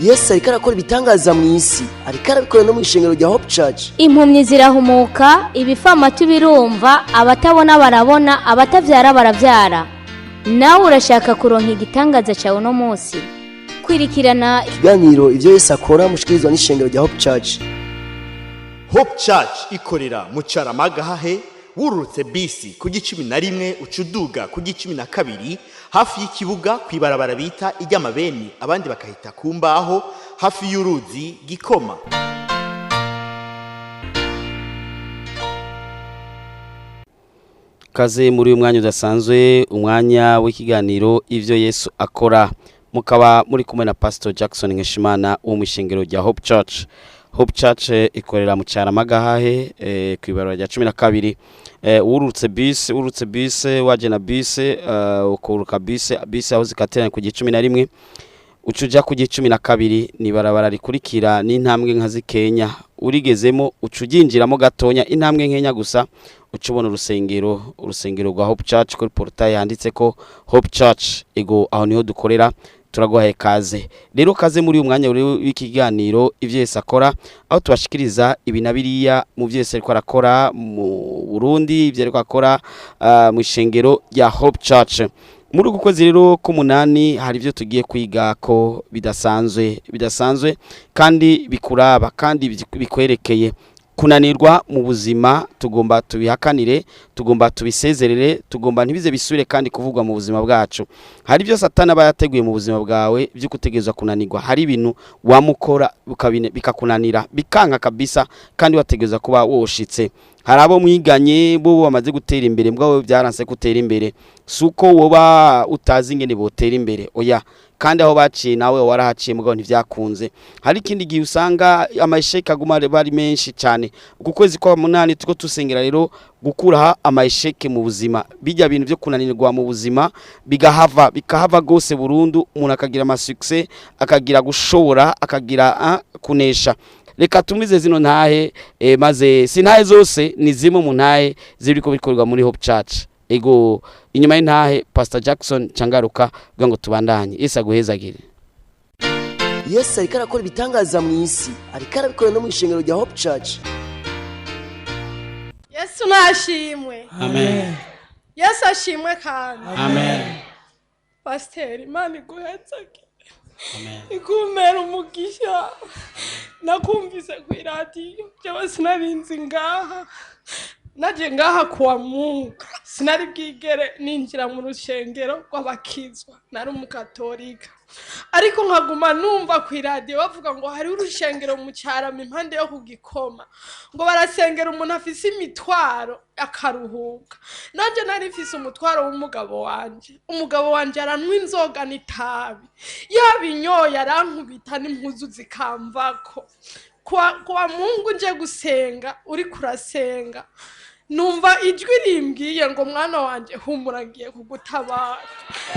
Yesu ariko arakora ibitangaza mu isi, ariko arabikora no mu ishengero rya Hope Church. Impumyi zirahumuka, ibifamatu birumva, abatabona barabona, abatavyara baravyara. Nawe urashaka kuronka igitangaza cyawe no munsi. Kwirikirana ikiganiro ivyo Yesu akora mushikirizwa n'ishengero rya Hope Church. Hope Church ikorera mu Caramagahahe, wururutse bisi ku G11 ucuduga ku G12 hafi y'ikibuga kwibarabara bita iry'amabeni, abandi bakahita kumbaho hafi y'uruzi Gikoma. Kaze muri uyu mwanya udasanzwe, umwanya w'ikiganiro ivyo Yesu akora. Mukaba muri kumwe na Pasteur Jackson Nkeshimana wo mu ishengero rya Hope Church. Hope Church ikorera mu Caramagahahe kwibarabara rya 12. Urutse bus waje na bus ukuruka bus aho zikaterana ku G11 ucuja ku G12 ni barabara rikurikira n'intambwe nka zikenya, urigezemo ucujinjiramo gatonya intambwe nkenya gusa ucubona urusengero rwa Hope Church kuri portail yanditse ko Hope Church, ego aho niho dukorera. Turaguhaye kaze rero, kaze muri uyu mwanya w'ikiganiro ivyo Yesu akora, aho tubashikiriza ibinabiriya mu vyo Yesu ariko arakora mu Burundi, ivyo ariko akora mu ishengero rya Hope Church. Muri uku kwezi rero k'umunani hari ivyo tugiye kwiga ko bidasanzwe kandi bikuraba kandi bikwerekeye. Kunanirwa mu buzima tugomba tubihakanire, tugomba tubisezerere, tugomba ntibize bisubire kandi kuvugwa mu buzima bwacu. Hari byo Satani aba yateguye mu buzima bwawe byo kutegezwa kunanirwa. Hari ibintu wamukora bikakunanira bikanka kabisa kandi wategezwa kuba woshitse. Hari abo mwiganye bo bamaze gutera imbere, mbwa byaranse gutera imbere, suko woba utazi ingene botera imbere, oya kandi aho baciye nawe warahaciye mugabo ntivyakunze. Hari ikindi gihe usanga amasheke aguma bari menshi cyane. Uku kwezi kwa munani tuko tusengera rero gukuraha amasheke mu buzima, bijya bintu byo kunanirwa mu buzima bikahava gose burundu, umuntu akagira amasuccess, akagira gushobora, akagira kunesha. Reka tumize zino ntahe maze sintahe zose ni zimwe mu ntahe ziriko bikorwa muri Hope Church. Ego inyuma y'intahe Pastor Jackson cangaruka kugira ngo tubandanye. Yesu aguhezagire. Yesu ariko arakora ibitangaza mu isi, ariko arabikora no mu ishengero rya Hope Church. Yesu nashimwe. Amen. Yesu ashimwe kandi. Amen. Pasteur, Imana iguhezagire. Amen. Ikumera umugisha. Nakumvise ku radio, jewe sinarinzi ngaha. Naje ngaha kuwa Mungu, sinari bwigere ninjira mu rushengero rw'abakizwa, nari umukatolika. Ariko nkaguma numva ku radio bavuga ngo hari urushengero mu Carama impande yo kugikoma, ngo barasengera umuntu afise imitwaro akaruhuka. Nanje nari mfise umutwaro w'umugabo wanje aranwa inzoga n'itabi, yabinyoye arankubita n'impuzu zikamvako. Kwa Mungu nje gusenga, uri kurasenga, numva ijwi rimbwiye ngo mwana wanje humuragiye kugutabara.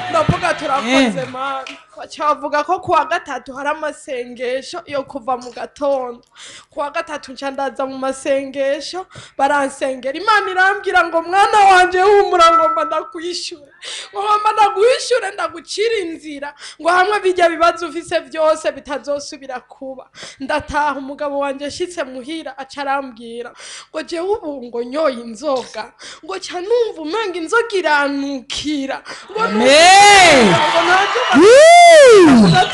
Ndavuga turakoze Mana. Bacavuga ko kuwa gatatu hari amasengesho yo kuva mu gatondo. Kuwa gatatu nca ndaza mu masengesho baransengera. Imana irambwira ngo mwana wanje humura, ngomba ndakwishure. Ngomba ndaguhishure, ndagucira inzira, ngo hamwe bijya bibazo ufise byose bitazosubira kuba. Ndataha umugabo wanje shitse muhira acarambwira ngo je ubu ngo nyoye inzoga, ngo cya numva umenga inzoga iranukira. Amen.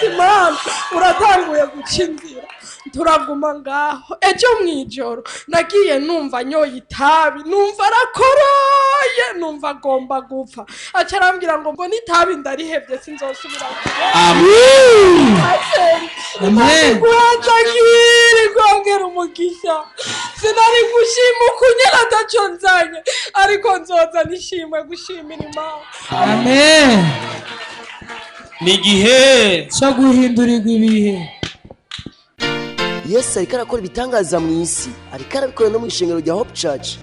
Imana uratanguye gucinzira, turaguma ngaho. Ejo mwijoro nagiye numva nyoye itabi, numva arakoroye, numva agomba gupfa. Acarambwira ngo n'itabi ndarihevye sinzosubira. Amen. Amen. Kuhatagiri kwongera umugisha. Sinari gushima kunyera ataco nzanye, ariko nzoza nishimwe gushimira Imana. Amen. Nigihe cyo guhindurirwa ibihe. Yesu ariko arakora ibitangaza mu isi, ariko arabikora no mu ishengero rya Hope Church.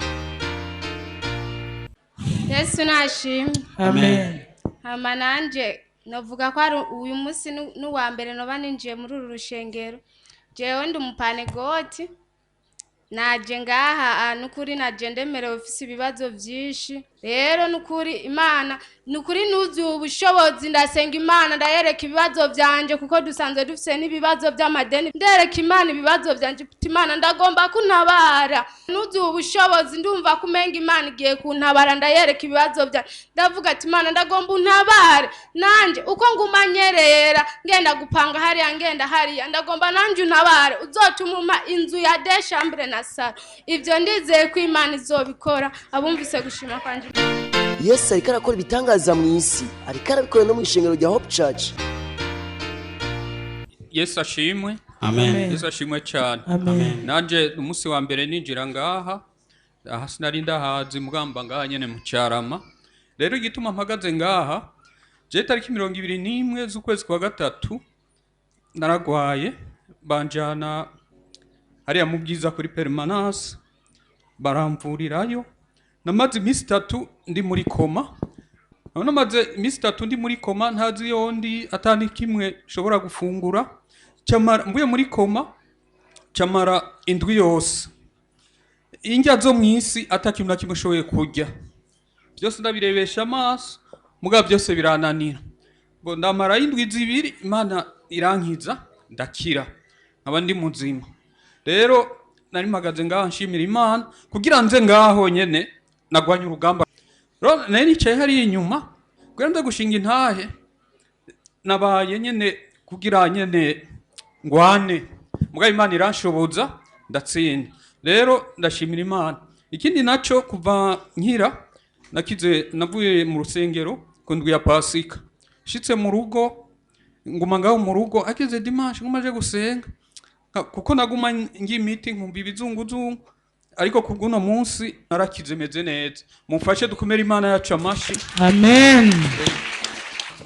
Yesu nashimwe. Amen. Nanje navuga ko ari uyu munsi n'uwa mbere no baninjiye muri uru rushengero. Jewe ndi umupanegoti, naje ngaha nukuri naje ndemerewe ufise ibibazo byinshi. rero nukuri Imana nukuri nuzi ubushobozi ndasenga Imana ndayereka ibibazo byanje kuko dusanzwe dufise n'ibibazo by'amadeni ndereka Imana ibibazo byanje Imana ndagomba kuntabara nuzi ubushobozi ndumva kumenga Imana igiye kuntabara ndayereka ibibazo byanje ndavuga ati Imana ndagomba untabare nanje uko ngumanyerera ngenda gupanga hariya ngenda hariya ndagomba nanje untabare uzotuma inzu ya de chambre na sala ivyo ndizeye ko Imana izobikora abumvise gushima kwanje Yesu ariko arakora ibitangaza mu isi ariko arabikora no mu ishengero rya Hope Church. Yesu ashimwe. Amen. Yesu ashimwe cyane. Amen. Nanje umunsi wa mbere ninjira ngaha aha sinari ndahazi mugamba ngaha nyene mu Cyarama. Rero igituma mpagaze ngaha je tariki 21 z'ukwezi kwa gatatu naragwaye banjana hariya mu bwiza kuri permanence baramvurirayo namaze iminsi 3 ndi muri koma namaze iminsi 3 ndi muri koma ntazi yondi atani kimwe shobora gufungura cyamara mvuye muri koma cyamara indwi yose indya zo mwisi atakimwe kimwe shoboye kurya byose ndabirebesha amaso muga byose birananira ngo ndamara indwi zibiri Imana irankiza ndakira abandi muzima rero nari mpagaze ngaho nshimira Imana kugira nze ngaho nyene nagwanya urugamba nari nicaye hari inyuma kwenda gushinga intahe nabaye nyene kugira nyene ngwane muga Imana iranshoboza ndatsinda rero ndashimira Imana ikindi naco kuva nkira nakize navuye mu rusengero kundwi ya Pasika shitse mu rugo nguma ngaho mu rugo akize dimanche ngumaje gusenga kuko naguma ngimiti nkumva ibizunguzungu ariko kubwuno munsi narakize meze neza mufashe dukomera Imana yacu amashi. Amen.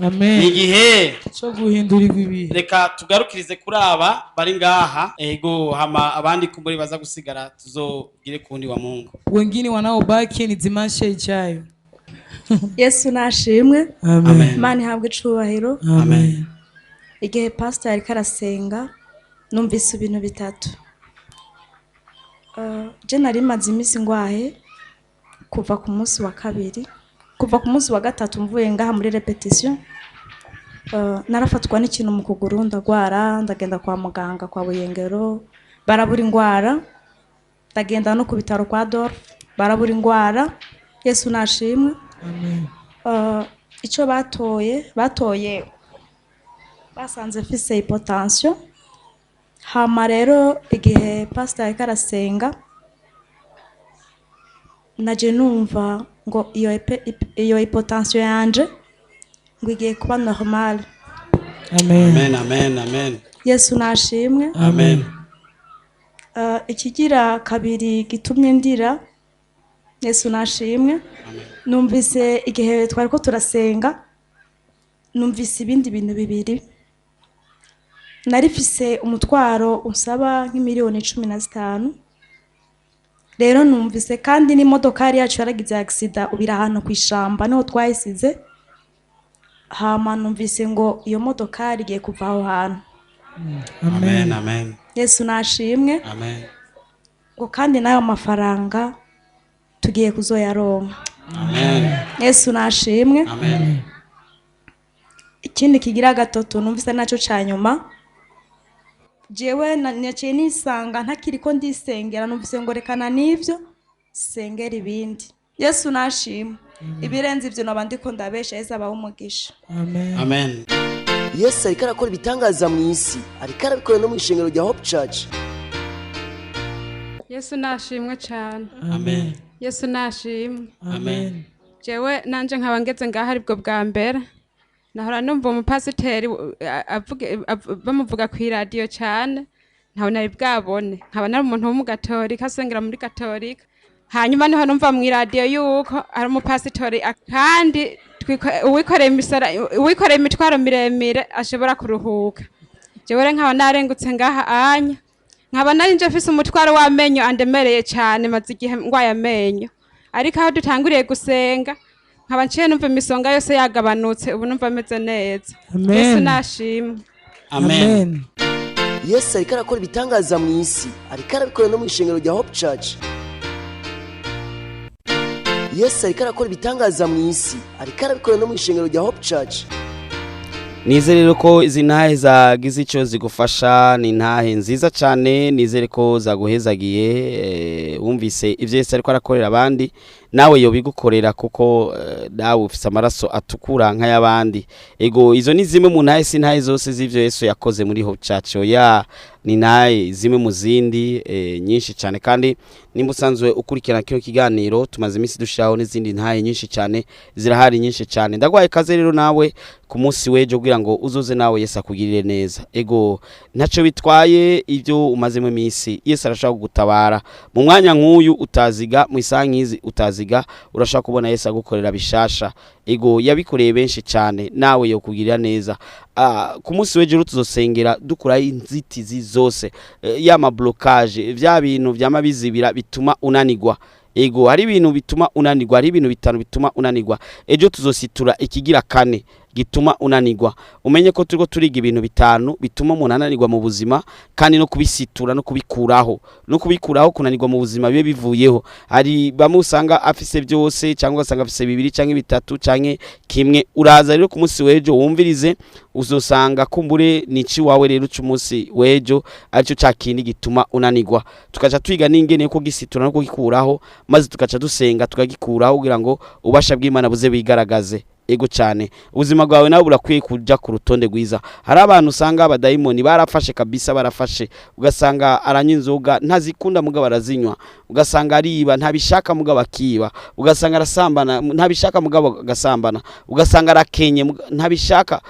Amen. Igihe cyo guhindurirwa ibihe. Reka tugarukirize kuri aba bari ngaha ego hama abandi kumburi baza gusigara tuzogire kundi wa Mungu. Wengine wanaobaki ni dimanche ijayo. Yesu nashimwe. Amen. Imana ihabwe icubahiro. Amen. Igihe pastor ariko arasenga numvise ibintu bitatu. Je nari maze iminsi ngwahe kuva ku munsi wa kabiri kuva ku munsi wa gatatu mvuye ngaha muri repetition narafatwa n'ikintu mu kuguru ndagwara ndagenda kwa muganga kwa Buyengero barabura ingwara ndagenda no ku bitaro kwa Dorf barabura ingwara. Yesu nashimwe. Amen. Ico batoye basanze fise hypotension hama rero igihe pastor ariko arasenga naje numva ngo iyo hypotension yanje ngo igiye kuba normal. Amen. Amen. Amen. Amen. Yesu nashimwe. Amen. Ikigira kabiri gitumye ndira Yesu nashimwe. Numvise igihe twari ko turasenga numvise ibindi bintu bibiri narifise umutwaro usaba nk'imiliyoni 15 rero numvise kandi n'imodokari yacu yaragize accident ubira ahantu kwishamba niho twayisize hama numvise ngo iyo modokari igiye kuva aho hantu. Amen. Amen. Yesu nashimwe. Amen. Ngo kandi nayo mafaranga tugiye kuzoyaronka. Amen. Yesu nashimwe. Amen. Ikindi kigira gatatu numvise naco cyanyuma jewe naciye nisanga ntakiriko ndisengera numvise ngo rekana nivyo sengera ibindi. Yesu nashimwe. Ibirenze ivyo nabandiko ndabesha Yesu abaho umugisha. Amen. Amen. Yesu ariko arakora ibitangaza mu isi ariko arabikora no mu ishengero rya Hope Church. Yesu nashimwe cyane. Amen. Yesu nashimwe. Amen. Jewe nanje nkaba ngeze ngaha aribwo bwa mbere nahora numva umupasiteri bamuvuga ku radio cyane ntawe nari bwabone nkaba nari umuntu wo mu Gatolika asengera muri Gatolika hanyuma niho numva mu radio yuko ari umupasiteri kandi uwikoreye imitwaro miremire ashobora kuruhuka. Jewe nkaba narengutse ngaha anya nkaba nari nje afise umutwaro w'amenyo andemereye cyane maze igihe ngwaye amenyo ariko aho dutanguriye gusenga nkaba nciye numva imisonga yose yagabanutse ubu numva meze neza. Amen. Yesu nashimwe. Amen. Yesu ariko arakora ibitangaza mu isi ariko arabikora no mu ishengero rya Hope Church. Yesu ariko arakora ibitangaza mu isi, ariko arabikora no mu ishengero rya Hope Church. Nizere rero ko izi ntahe zagize icyo zigufasha, ni ntahe nziza cyane, nizere ko zaguhezagiye, wumvise ibyo Yesu ariko arakorera abandi, nawe yo bigukorera kuko nawe ufite amaraso atukura nk'ay'abandi. Ego izo ni zimwe mu ntahe, si ntahe zose z'ibyo Yesu yakoze muri Hope Church, oya ni ntahe zimwe mu zindi nyinshi cyane. Kandi nimba usanzwe ukurikirana kino kiganiro, tumaze iminsi dushiraho n'izindi ntahe nyinshi cyane, zirahari nyinshi cyane. Ndagwaye kaze rero nawe ku munsi wejo kugira ngo uzoze nawe Yesu akugirire neza. Ego ntaco bitwaye ibyo umazemo iminsi, Yesu arashaka kugutabara mu mwanya nk'uyu utaziga, mu isaha nk'izi utaziga, urashaka kubona Yesu agukorera bishasha. Ego yabikoreye benshi cyane, nawe yo kugirira neza. Ku munsi wejo tuzosengera dukura inzitizi zose, ya mablocage, vya bintu vyamabizibira bituma unanigwa. Ego hari ibintu bituma unanigwa, hari ibintu bitanu bituma unanigwa. Ejo tuzositura ikigira kane gituma unanigwa. Umenye ko turiko turiga ibintu bitanu bituma umuntu ananigwa mu buzima, kandi no kubisitura no kubikuraho kunanigwa mu buzima bibe bivuyeho. Hari bamwe usanga afise byose, cyangwa usanga afise bibiri cyangwa bitatu cyangwa kimwe. Uraza rero ku munsi wejo wumvirize, uzosanga kumbure nici wawe rero cy'umunsi wejo aricyo cyakindi gituma unanigwa. Tukaca twiga n'ingene ko gisitura no kugikuraho, maze tukaca dusenga tukagikuraho kugira ngo ubasha bw'Imana buze bigaragaze. Ego cyane ubuzima bwawe nawe burakwiye kuja ku rutonde rwiza. Hari abantu usanga abadayimoni barafashe kabisa, barafashe, ugasanga aranyinzoga ntazikunda mugabo arazinywa, ugasanga ariba ntabishaka mugabo akiba, ugasanga arasambana ntabishaka mugabo agasambana, ugasanga arakenye ntabishaka.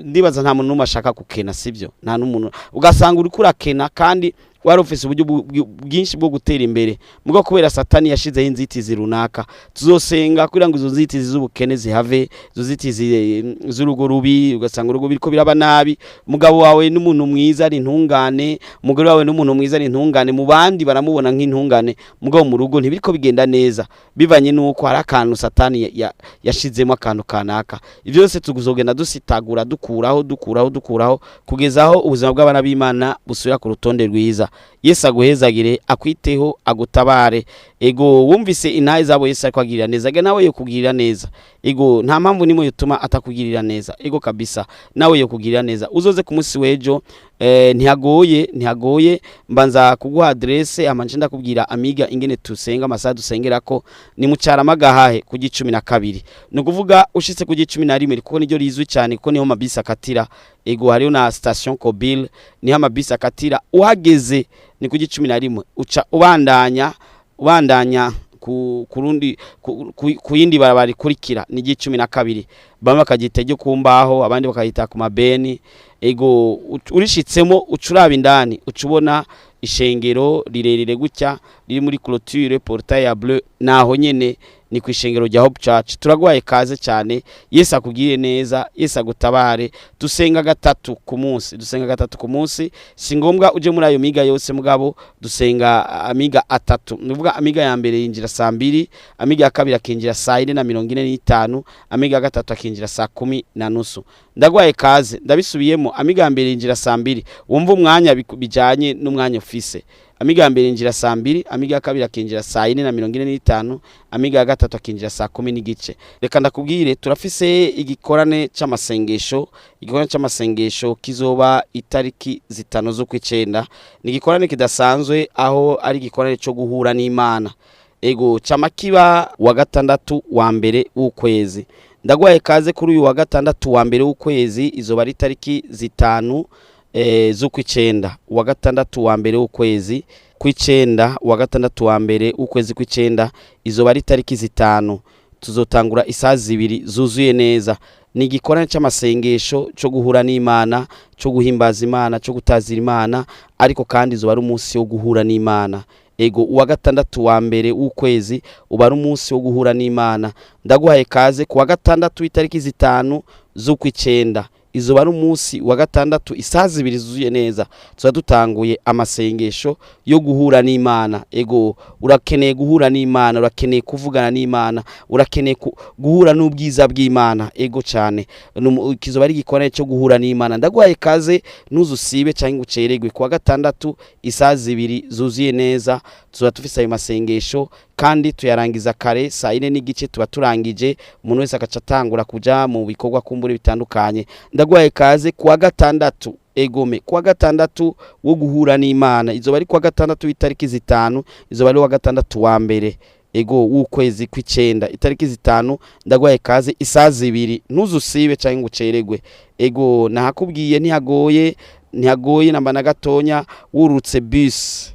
Ndibaza nta muntu numashaka kukena, sivyo? Nta n'umuntu. Ugasanga uri kurakena kandi wari ufise uburyo bwinshi bwo gutera imbere, mugo kubera Satani yashizeho inzitizi runaka. Tuzosenga kugira ngo izo nzitizi z'ubukene zihave, izo nzitizi z'urugo rubi, ugasanga urugo biriko biraba nabi, mugabo wawe n'umuntu mwiza ari intungane, umugore wawe n'umuntu mwiza ari intungane, mu bandi baramubona nk'intungane, mugabo mu rugo ntibiriko bigenda neza, bivanye nuko hari akantu Satani yashizemo akantu kanaka. Ivyo byose tuguzogenda dusitagura, dukuraho kugezaho ubuzima bw'abana b'Imana busubira ku rutonde rwiza. Yesu aguhezagire, akwiteho, agutabare. Ego wumvise intahe zabo Yesu ariko agirira neza, nawe yo kugirira neza. Ego nta mpamvu nimwe yutuma atakugirira neza. Ego kabisa nawe yo kugirira neza. Uzoze ku munsi wejo, ntihagoye mbanza kuguha adresse, amanje ndakubwira amiga ingene tusenga, amasaha dusengerako ni mu Cyaramagahahe ku 12. No kuvuga ushitse ku 11 kuko niryo rizwi cyane, kuko niho mabisi akatira. Ego hariyo na station Kobil, niho amabisi akatira. Uhageze ni ku 11 uca ubandanya kurundi ku yindi barabara kurikira ni 12. Bamwe bakagitege kumbaho, abandi bakayita ku mabeni. Ego urishitsemo ucuraba indani ucubona ishengero rirerire gutya riri muri clôture portail ya bleu, naho nyene ni ku ishengero rya Hope Church. Turagwaye kaze cyane, Yesu akugire neza, Yesu agutabare. Dusenga gatatu ku munsi, si ngombwa uje muri ayo miga yose, mugabo dusenga amiga atatu. Nuvuga amiga ya mbere yinjira saa 2, amiga ya kabiri akinjira saa 4:45, amiga ya gatatu akinjira saa 10:30. Ndagwaye kaze, ndabisubiyemo, amiga ya mbere yinjira saa 2, wumva umwanya bijanye n'umwanya ufise. Amiga ya mbere yinjira saa 2, amiga ya kabiri akinjira saa 4:45, amiga ya gatatu akinjira saa 10:30. Reka ndakubwire turafise igikorane c'amasengesho kizoba itariki 5 z'ukwicenda. Ni igikorane kidasanzwe, aho ari igikorane cyo guhura n'Imana. Ego camakiba wa gatandatu wa mbere w'ukwezi. Ndagwaye kaze kuri uyu wa gatandatu wa mbere w'ukwezi, izoba ari itariki 5 z'ukwicenda, wa gatandatu wa mbere w'ukwezi kw'icenda, wa gatandatu wa mbere w'ukwezi kw'icenda, izoba ari itariki 5. Tuzotangura isaha 2 zuzuye neza. Ni igikorane c'amasengesho cyo guhura n'Imana, cyo guhimbaza Imana, cyo gutazira Imana, ariko kandi izoba ari umunsi wo guhura n'Imana. Ego uwa gatandatu wa mbere w'ukwezi uba ari umunsi wo guhura n'Imana. Ndaguhaye kaze ku wa gatandatu itariki 5 z'ukwicenda. izoba ari umunsi wa gatandatu isaha 2 zuzuye neza tuza dutanguye amasengesho yo guhura n'Imana. Ego urakeneye guhura n'Imana, urakeneye kuvugana n'Imana, urakeneye guhura n'ubwiza bw'Imana. Ego cyane kizoba ari gikorane cyo guhura n'Imana. Ndagwaye kaze nuzusibe cyangwa uceregwe kuwa gatandatu isaha 2 zuzuye neza tuza tufise ayo masengesho kandi tuyarangiza kare saa 4 n'igice tuba turangije, umuntu wese akaca atangura kuja mu bikorwa kumbura bitandukanye. Ndagwaye kaze kuwa gatandatu egome kuwa gatandatu wo guhura n'Imana, izoba ari kuwa gatandatu itariki 5, izoba ari wa gatandatu wa mbere ego w'ukwezi kw'icenda itariki 5. Ndagwaye kaze isaha 2 ntuzusibe cyangwa uceregwe. Ego nahakubwiye ntihagoye namba na gatonya wurutse bus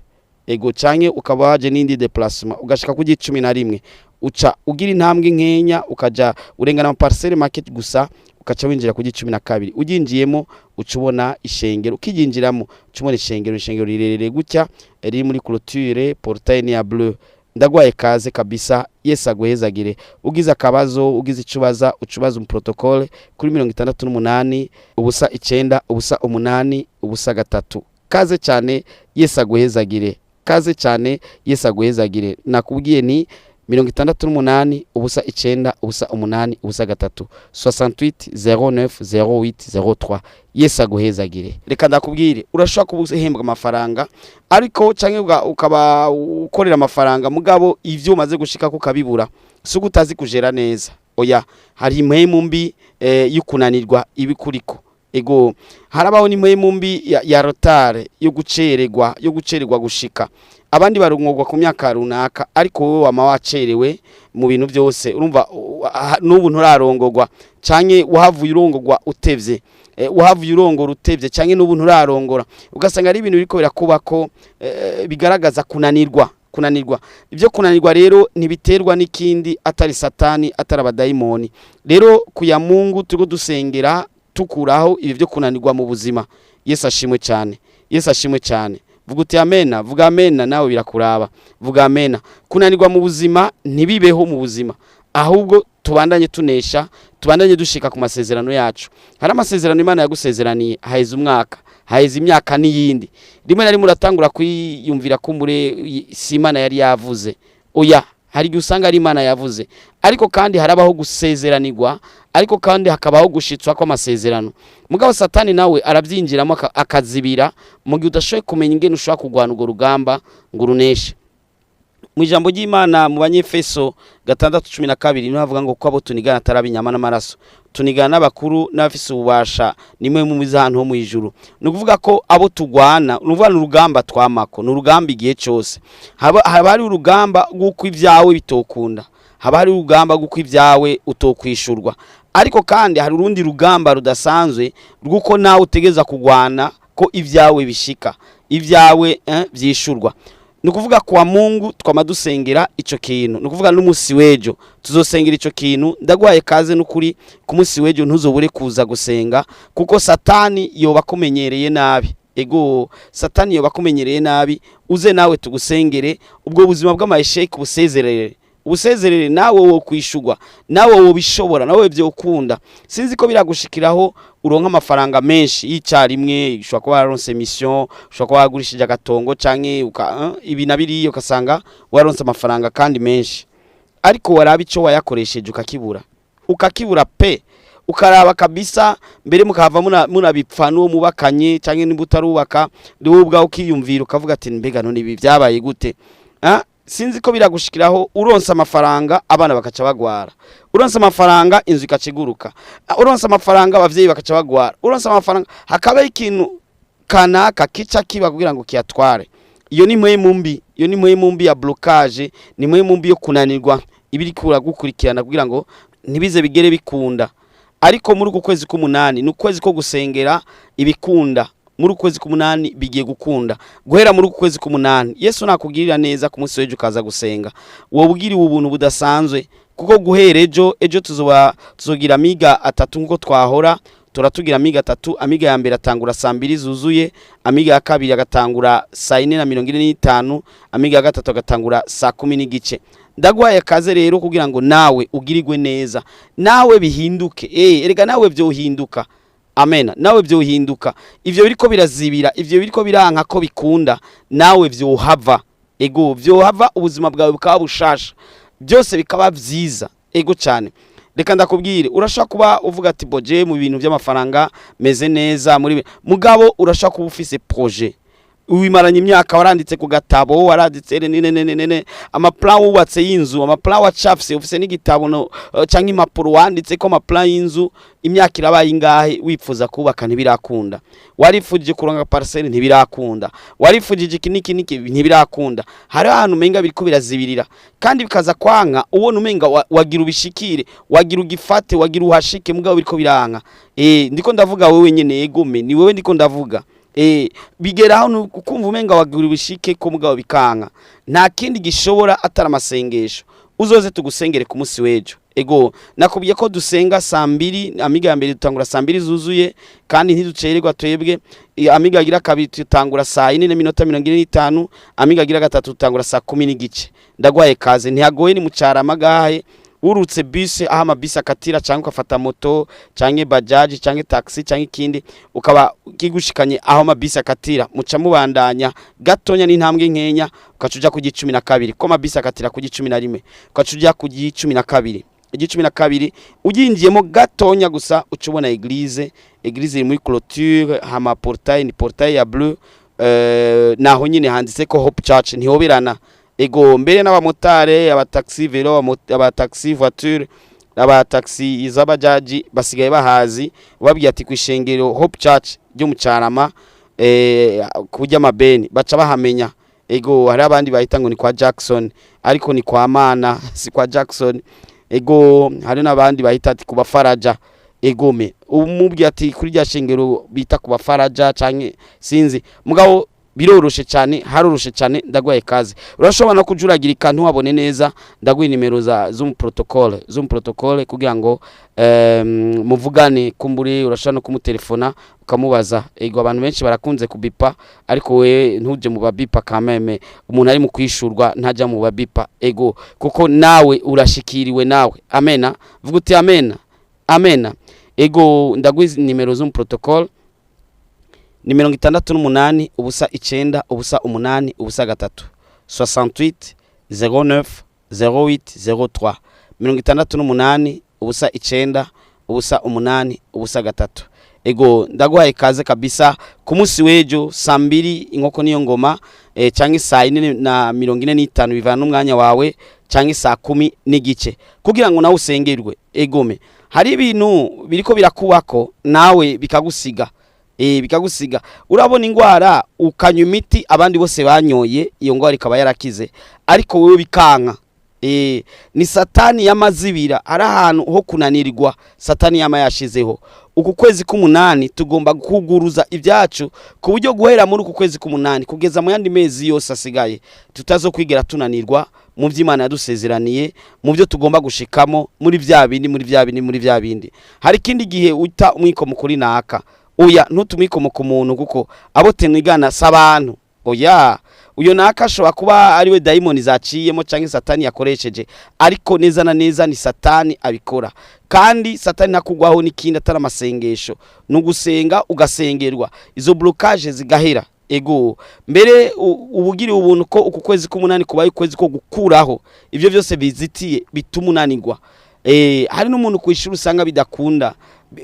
ego canke ukaba waje n'indi déplacement ugashika ku 11 uca ugira intambwe nkenya ukaja urengana mu parcelle market gusa ukaca winjira ku 12 uginjiyemo ucubona ishengero ukijinjiramo ucubona ishengero rirerere gutya riri muri clôture portail ya bleu. Ndagwaye kaze kabisa, Yesu aguhezagire. Ugize akabazo ugize icubaza ucubaza mu protocole kuri 68 ubusa 9 ubusa 8 ubusa 3. Kaze cyane, Yesu aguhezagire. Kaze cyane, Yesu aguhezagire. Nakubwiye ni 68 ubusa 9 ubusa 8 ubusa 3 68 09 08 03. Yesu aguhezagire. Reka ndakubwire urashaka kubuhembwa amafaranga ariko canke ukaba ukorera amafaranga mugabo ivyo umaze gushika ko kabibura suko utazi kujera neza. Oya, hari impemu mbi yukunanirwa ibikuriko. Ego harabaho ni impemu mbi ya rotare yo gucererwa gushika. Abandi barungogwa ku myaka runaka ariko wowe wama wacerewe mu bintu byose. Urumva n'ubu nturarongogwa canke uhavuye urongogwa utevye, uhavuye urongora utevye canke n'ubu nturarongora ugasanga ari ibintu biriko birakubako bigaragaza kunanirwa. Ibyo kunanirwa rero ntibiterwa n'ikindi atari satani atari abadayimoni. Rero kuya Mungu tugo dusengera tukuraho ibi byo kunanirwa mu buzima. Yesu ashimwe cyane, Yesu ashimwe cyane. Vuga uti amena, vuga amena nawe birakuraba. Vuga amena. Kunanirwa mu buzima ntibibeho mu buzima, ahubwo tubandanye tunesha, tubandanye dushika ku masezerano yacu. Hari amasezerano Imana yagusezeraniye haheze umwaka, haheze imyaka n'iyindi. Rimwe na rimwe uratangura kwiyumvira kumbure si Imana yari yavuze. Oya, hari igihe usanga ari Imana yavuze, ariko kandi harabaho gusezeranirwa, ariko kandi hakabaho gushitswa kwa masezerano. Mugabo satani nawe arabyinjiramo akazibira mu gihe udashoboye kumenya ingene ushaka kugwana urwo rugamba ngo runeshe. Mu ijambo ry'Imana mu Banyefeso 6:12 niho havuga ngo ko abo tunigana atarabinyama n'amaraso, tunigana n'abakuru n'abafise ububasha nimwe mu mizantu ho mu ijuru. Nukuvuga ko abo tugwana n'uvana urugamba twamako, n'urugamba igihe cyose. Haba ari urugamba guko ivyawe bitokunda, haba ari urugamba guko ivyawe utokwishurwa, ariko kandi hari urundi rugamba rudasanzwe rwuko nawe utegeza kugwana ko ivyawe bishika, ivyawe vyishurwa. Nukuvuga kwa Mungu twama dusengera ico kintu. Nukuvuga n'umunsi wejo tuzosengera ico kintu. Ndagwaye kaze n'ukuri ku munsi wejo ntuzobure kuza gusenga kuko satani yoba kumenyereye nabi. Ego satani yoba kumenyereye nabi, uze nawe tugusengere ubwo buzima bw'amasheke ubusezerere nawe wo kwishugwa, nawe wo bishobora, nawe byo ukunda. Sinzi ko biragushikiraho uronka amafaranga menshi y'icyarimwe, ushobora kuba waronse mission, ushobora kuba wagurishije agatongo canke ibi nabiri ukasanga waronse amafaranga kandi menshi, ariko waraba ico wayakoresheje ukakibura pe, ukaraba kabisa mbere mukava munabipfa no mubakanye canke nimbutarubaka ndiwe ubwa ukiyumvira ukavuga ati mbega none ibi byabaye gute. Sinzi ko biragushikiraho uronse amafaranga abana bakaca bagwara, uronse amafaranga inzu ikaciguruka, uronse amafaranga abavyeyi bakaca bagwara, uronse amafaranga hakaba ikintu kanaka kica kiba kugira ngo kiyatware. Iyo ni impemu mbi ya blocage, ni impemu mbi yo kunanirwa ibiri kura gukurikirana kugira ngo ntibize bigere bikunda. Ariko muri uko kwezi k'umunani ni ukwezi ko gusengera ibikunda. Muri ukwezi k'umunani bigiye gukunda. Guhera muri uko kwezi k'umunani Yesu nakugirira neza ku munsi wejo kaza gusenga, wowe ubwiri ubuntu budasanzwe kuko guhera ejo tuzogira amiga 3 nkuko twahora turatugira amiga 3. Amiga ya mbere atangura saa 2 zuzuye, amiga ya kabiri agatangura saa 4:45, amiga ya gatatu agatangura saa 10 n'igice. Ndagwaye kaze rero kugira ngo nawe ugirirwe neza, nawe bihinduke. Erega nawe byo uhinduka. Amen. Nawe byohinduka. Ivyo biriko birazibira, ivyo biriko biranka ko bikunda, nawe vyohava. Ego vyohava ubuzima bwawe bukaba bushasha. Byose bikaba vyiza. Ego cyane. Reka ndakubwire, urashaka kuba uvuga ati boje mu bintu by'amafaranga meze neza muri mugabo urashaka kuba ufise projet. Uwimaranye imyaka waranditse ku gatabo waranditse nene amaplan wubatse y'inzu amaplan wacafse ufise n'igitabo no canke impapuro wanditse ko amaplan y'inzu imyaka irabaye ingahe wipfuza kubaka ntibirakunda warifujije kuronga parcelle ntibirakunda warifujije kiniki ntibirakunda hari ahantu menga biriko birazibirira kandi bikaza kwanka ubona umenga wagira ubishikire wagira ugifate wagira uhashike mugabo biriko biranka ndiko ndavuga wewe nyene egome ni wewe ndiko ndavuga bigeraho ukumva umenga wagira ubishike ko mugabo bikanka nta kindi gishobora atari amasengesho uzoze tugusengere ku munsi wejo ego nakubiye ko dusenga saa 2 amiga ya mbere dutangura saa 2 zuzuye kandi ntiducererwa twebwe amiga agira kabiri tutangura saa 4:45 amiga agira gatatu tutangura saa 10 n'igice ndagwaye kaze ntihagoye ni mucara magahe urutse bus aho amabisi akatira cyangwa ukafata moto cyangwa bajaji cyangwa taxi cyangwa ikindi ukaba kigushikanye aho amabisi akatira muca mubandanya gatonya n'intambwe nkenya ukacuja ku 12 ko amabisi akatira ku 11 ukacuja ku 12 12 ujinjiyemo gatonya gusa ucubona eglise iri muri clôture hama portail ni portail ya bleu naho nyine handitse ko Hope Church ntihoberana ego mbere n'abamotare abataxi velo abataxi voiture abataxi izabajaji basigaye bahazi babwiye ati kwishengero Hope Church ryo mu Carama kujya mabeni baca bahamenya ego hari abandi bahita ngo ni kwa Jackson ariko ni kwa Imana si kwa Jackson ego hari nabandi bahita ati kuba Faraja egome umubwiye ati kuri rya shengero bita kuba Faraja canke sinzi mugabo biroroshe cyane haroroshe cyane ndagwaye kaze urashobora no kujuragira ikantu wabone neza ndaguye nimero zo mu protocole kugira ngo muvugane kumbure urashobora no kumutelefona ukamubaza ego abantu benshi barakunze kubipa ariko we ntuje mu babipa kameme umuntu ari mu kwishurwa ntajya mu babipa ego kuko nawe urashikiriwe nawe amena vuga uti amena ego ndaguye nimero zo mu protocole ni 68 ubusa 9 ubusa 8 ubusa 3 68 09 08 03 68 ubusa 9 ubusa 8 ubusa 3 ego ndagwaye kaze kabisa ku munsi wejo saa 2 inkoko niyo ngoma canke saa 4:45 bivana n'umwanya wawe canke saa 10 n'igice kugira ngo nawe usengerwe egome hari ibintu biriko birakubako nawe bikagusiga bikagusiga urabona ingwara ukanywa imiti abandi bose banyoye iyo ngwara ikaba yarakize ariko wewe bikanka ni satani yamazibira ari ahantu ho kunanirwa satani yamayashizeho uku kwezi k'umunani tugomba kuguruza ibyacu ku buryo guhera muri uku kwezi k'umunani kugeza mu yandi mezi yose asigaye tutazokwigera tunanirwa mu by'Imana yadusezeraniye mu byo tugomba gushikamo muri bya bindi hari kindi gihe uta umwiko mukuri naka oya ntutumwikomo ku muntu kuko abo tenwigana sabantu oya uyo nakashobora kuba ari we daimoni zaciyemo canke satani yakoresheje ariko neza na neza ni satani abikora kandi satani nakugwaho n'ikindi atari amasengesho nugusenga ugasengerwa izo blocage zigahera ego mbere ubugiri ubuntu ko uku kwezi k'umunani kubaye ukwezi ko gukuraho ivyo byose bizitiye bitumunanirwa hari n'umuntu kwishura usanga bidakunda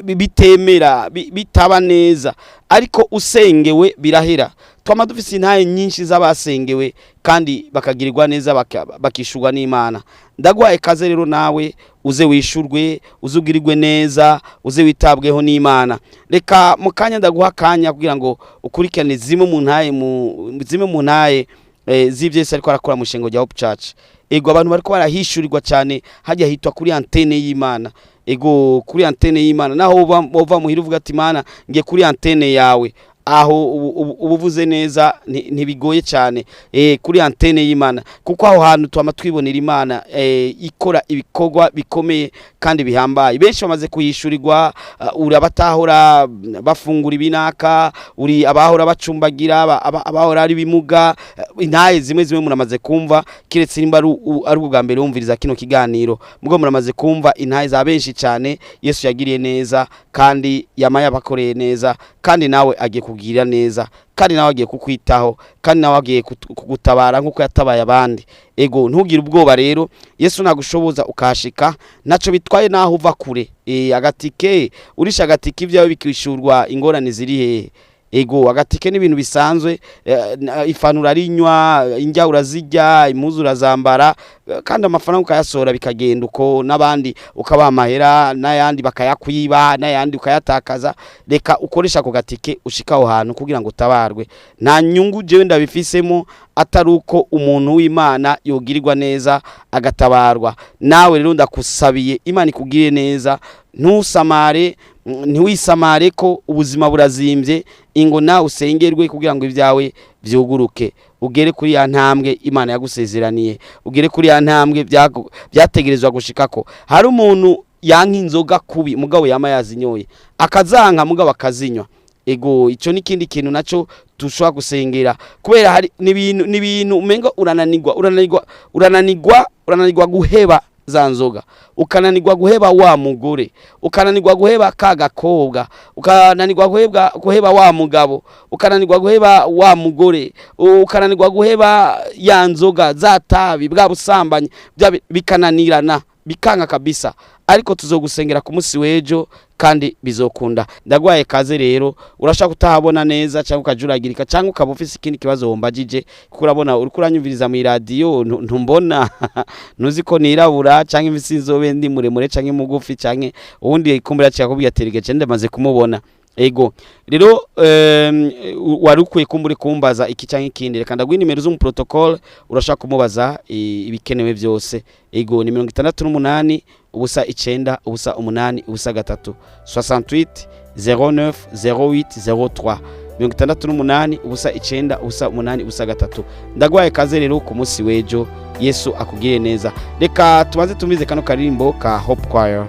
bitemera bitaba neza ariko usengewe birahera twama dufise intaye nyinshi z'abasengewe kandi bakagirirwa neza bakishurwa n'Imana ndagwaye kaze rero nawe uze wishurwe uzugirirwe neza uze witabweho n'Imana reka mukanya ndaguha kanya kugira ngo ukurikirane zimwe mu ntaye z'ivyese ariko arakora mu shengo rya Hope Church ego abantu bariko barahishurirwa cyane hajya hitwa kuri antene y'Imana ego kuri antene y'Imana naho bova muhira uvuga ati Imana ngiye kuri antene yawe aho ubuvuze neza ntibigoye cyane kuri antene y'Imana kuko aho hantu twama twibonera Imana ikora ibikorwa bikomeye kandi bihambaye. Benshi bamaze kuyishurirwa, uri abatahora bafungura ibinaka, uri abahora bacumbagira, abahora ari bimuga, intaye zimwe muramaze kumva, kiretse nimba ari ubwa mbere wumviriza kino kiganiro, mubwo muramaze kumva intaye za benshi cyane Yesu yagiriye neza kandi yama yabakoreye neza, kandi nawe agiye kugira neza, kandi nawe agiye kukwitaho, kandi nawe agiye kugutabara nkuko yatabaye abandi. Ego ntugire ubwoba rero, Yesu nagushoboza ukashika, naco bitwaye naho uva kure. Agatike urisha agatike ivyawe bikishurwa ingorane ziri hehe? Ego agatike n'ibintu bisanzwe, ifanura rinywa, injya urazijya, impuzu urazambara, kandi amafaranga ukayasora bikagenda uko, nabandi ukabaha amahera, n'ayandi bakayakwiba, n'ayandi ukayatakaza. Reka ukoresha ako gatike ushika aho hantu kugira ngo utabarwe. Nta nyungu jewe ndabifisemo atari uko umuntu w'Imana yogirirwa neza agatabarwa. Nawe rero ndakusabiye Imana ikugire neza, ntusamare, ntiwisamare ko ubuzima burazimvye, ingo nawe usengerwe kugira ngo ibyawe vyuguruke, ugere kuri ya ntambwe Imana yagusezeraniye, ugere kuri ya ntambwe byategerezwa gushikako. Hari umuntu yanka inzoga kubi mugabo yama yazinyoye, akazanka mugabo akazinywa. Ego ico nikindi kintu naco tushobora gusengera, kubera hari nibintu umengo urananigwa guheba za nzoga, ukananirwa guheba wa mugore, ukananirwa guheba kagakobwa, ukananirwa guheba wa mugabo, ukananirwa guheba wa mugore, ukananirwa guheba ya nzoga za tabi bwa busambanyi, bikananirana bikanga kabisa. Ariko tuzogusengera ku munsi wejo kandi bizokunda. Ndagwaye kaze rero, urashaka kutahabona neza cyangwa ukajuragirika cyangwa ukaba ufise ikindi kibazo wombajije, kuko urabona uri kuranyumviriza mu radio ntumbona nuzi ko nirabura cyangwa imvisi nzobe ndi muremure cyangwa mugufi cyangwa ubundi ikumbura cyakubwiye ateregeje ndamaze kumubona. Ego rero warukwiye kumbure kumbaza iki cyangwa ikindi, reka ndaguha nimero zo mu protocol urashaka kumubaza ibikenewe byose. Ego ni 68 ubusa 9 ubusa 8 ubusa 3 68 09 08 03 68 ubusa 9 ubusa 8 ubusa 3. Ndagwaye kaze rero ku munsi wejo, Yesu akugire neza. Reka tubanze tumize kano karirimbo ka Hope Choir.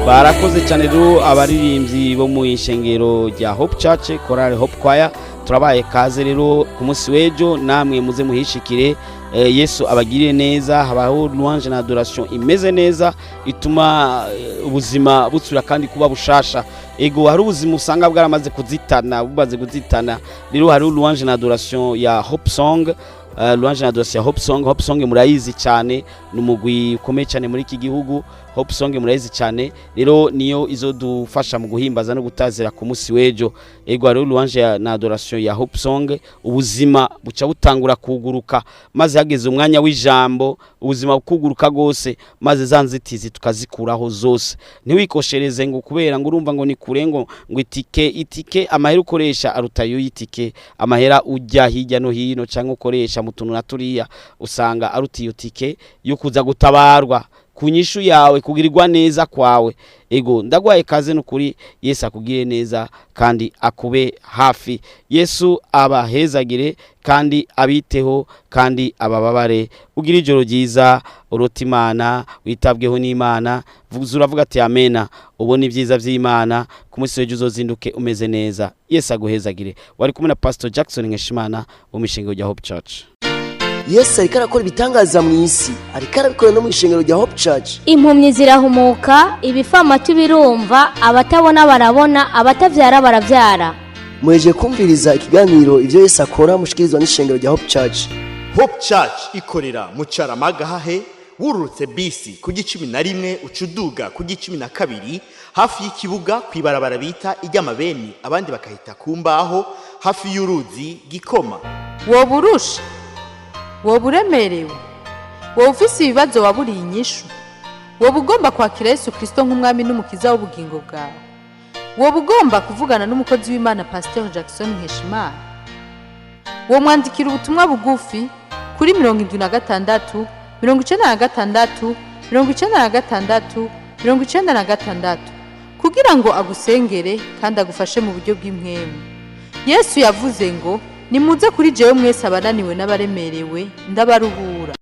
Barakoze cyane rero abaririmbyi bo mu ishengero rya Hope Church Chorale Hope Choir. Turabaye kaze rero ku munsi wejo, namwe muze muhishikire. Yesu abagiriye neza, habaho louange na adoration imeze neza, ituma ubuzima butsura kandi kuba bushasha. Ego hari ubuzima usanga bwaramaze kuzitana, rero hari louange na adoration ya Hope Song. Louange na adoration ya Hope Song murayizi cyane, numugwi ukomeye cyane muri iki gihugu. Hope Song murayizi cyane, rero niyo izodufasha mu guhimbaza no gutazira ku munsi wejo. Ego hari louange na adoration ya Hope Song, ubuzima buca butangura kuguruka, maze hageze umwanya w'ijambo ubuzima bukuguruka gose, maze zanzitizi tukazikuraho zose. Ntiwikoshereze ngo kubera ngo urumva ngo ni kure ngo itike amahera ukoresha arutayo y'itike, amahera ujya hirya no hino cyangwa ukoresha mu tuntu naturiya usanga arutiyo tike yo kuza gutabarwa kunyishu yawe, kugirirwa neza kwawe. Ego ndagwaye kaze n'ukuri, Yesu akugire neza kandi akube hafi. Yesu abahezagire kandi abiteho kandi abababare. Ugira ijoro ryiza, urota Imana, witabweho n'Imana. Uravuga ati amena, ubone ibyiza by'Imana, ku munsi w'ejo uzozinduke umeze neza. Yesu aguhezagire. Wari kumwe na Pastor Jackson Nkeshimana wo mu ishengero rya Hope Church. Yesu ariko arakora ibitangaza mu isi, ariko arabikora no mu ishengero rya Hope Church. Impumyi zirahumuka, ibifamatu birumva, abatabona barabona, abatavyara baravyara. Mweje kumviriza ikiganiro ivyo Yesu akora mushikirizwa n'ishengero rya Hope Church. Hope Church ikorera mu Caramagahahe, wururutse bisi ku 11 ucuduga ku 12 hafi y'ikibuga kwibarabara bita iry'amabeni, abandi bakahita kumbaho hafi y'uruzi Gikoma. Woburusha, woburemerewe, wofisi ibibazo waburiye inyishu, wobugomba kwakira Yesu Kristo nk'umwami n'umukiza w'ubugingo bwawe, wobugomba kuvugana n'umukozi w'Imana Pasteur Nkeshimana, womwandikira ubutumwa bugufi kuri 76 96 96 96 kugira ngo agusengere kandi agufashe mu buryo bw'impwemu. Yesu yavuze ngo nimuze kuri jewe mwese abananiwe n'abaremerewe ndabaruhura.